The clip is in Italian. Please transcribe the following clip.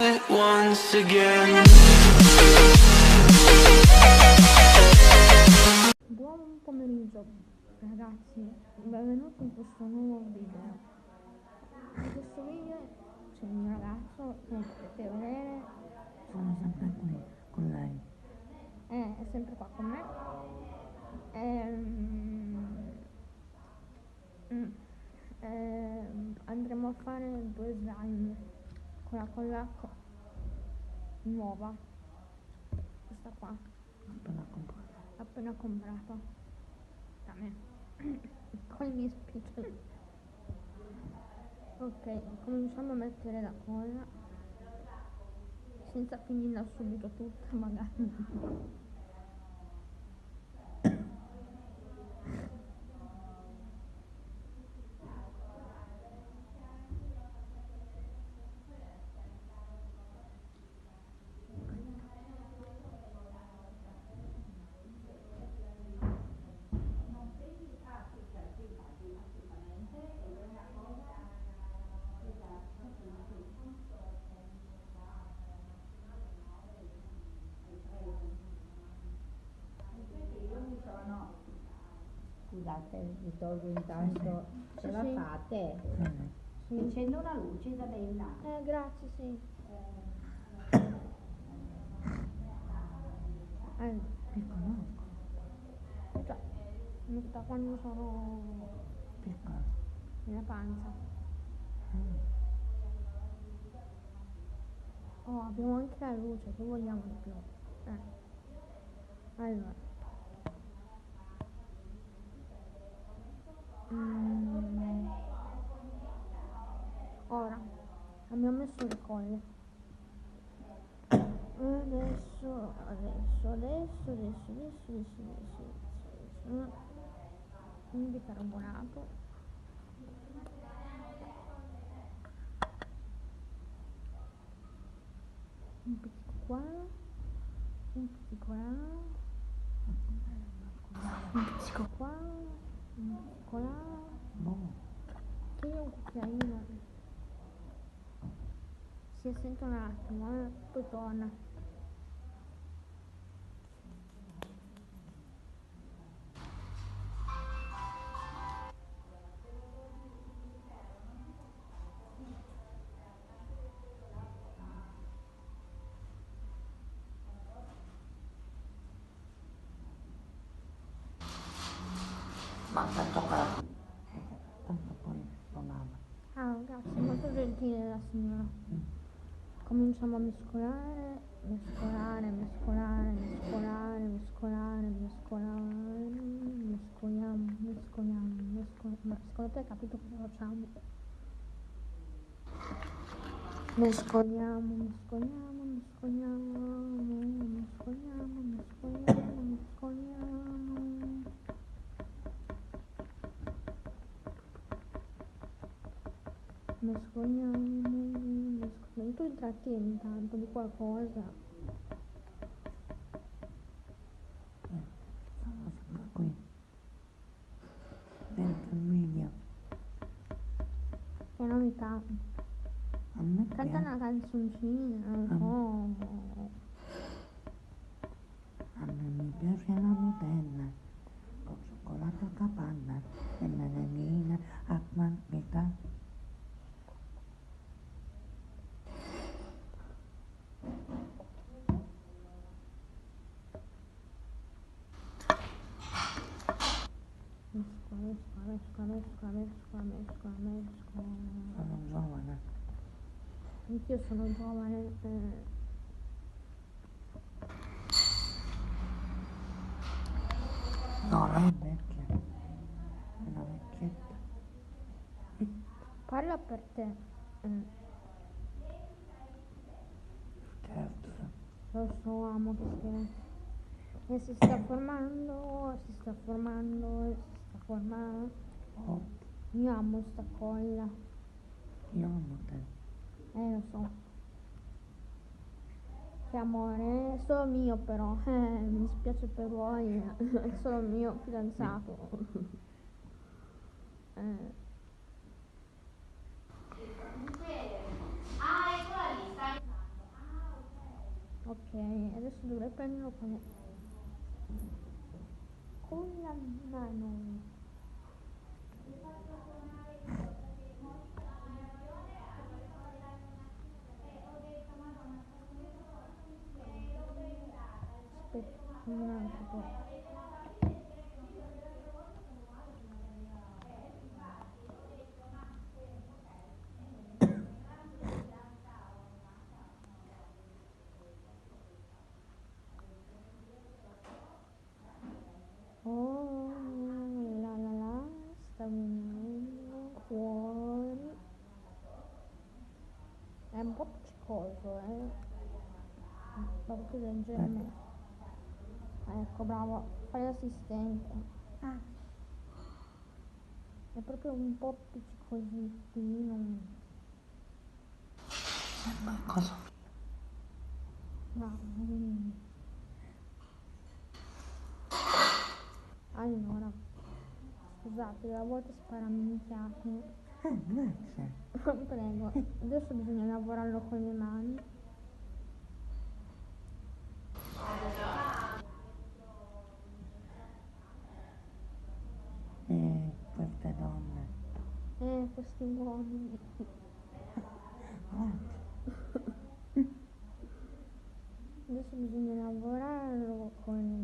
Once again. Buon pomeriggio ragazzi, benvenuti in questo nuovo video. In questo video c'è il mio ragazzo, come potete vedere, Sono sempre qui con lei. è sempre qua con me. Andremo a fare 2 slime con la colla nuova, questa qua, appena comprata da me con i miei spiccioli. Ok, cominciamo a mettere la colla senza finirla subito tutta magari. Scusate, vi tolgo intanto, ce la Sì. fate? Sì. Accendo una luce, Isabella. Grazie, sì. Ti conosco. Già, da quando sono Piccola. nella panza. Oh, abbiamo anche la luce, che vogliamo di più? Allora. Ora, abbiamo messo le colle. Adesso. Un bicarbonato. Un pizzico qua. Un pizzico là. Un pizzico qua. Un pizzico là. Che io un cucchiaino. Si assenta un attimo, poi torna. Ma tanto qua. Tanto poi lo lava. Ah, grazie, molto gentile la signora. Cominciamo a mescolare. Mescoliamo. Ma secondo te hai capito cosa facciamo? Mescoliamo. Tu intrattieni intanto di qualcosa. Sono sempre qui. Dentro il video. Che novità. A me Canta piace. una canzoncina, non so. A me mi piace la Nutella. Con cioccolato a capanna e melanina a quantità. Mescola. Sono giovane. Anch'io sono giovane. No, lei è vecchia. È una vecchietta. Parla per te. Certo. Lo so, amo che scherzo. E si sta formando. Oh, Io amo sta colla. io amo te. Lo so. Che amore, è solo mio però. Mi dispiace per voi. È solo mio fidanzato. Ok, adesso dovrei prenderlo con la mano. Aspetta un attimo. Oh la la la, sta venendo fuori. È un po' appiccicoso, proprio del genere. Ecco, bravo, fai l'assistente. Ah, È proprio un po' appiccicosino. cosa? Bravo. Allora, scusate, a volte spara minchiate. Grazie. Prego, adesso bisogna lavorarlo con le mani. E queste donne. Questi uomini. Grazie. Adesso bisogna lavorarlo con le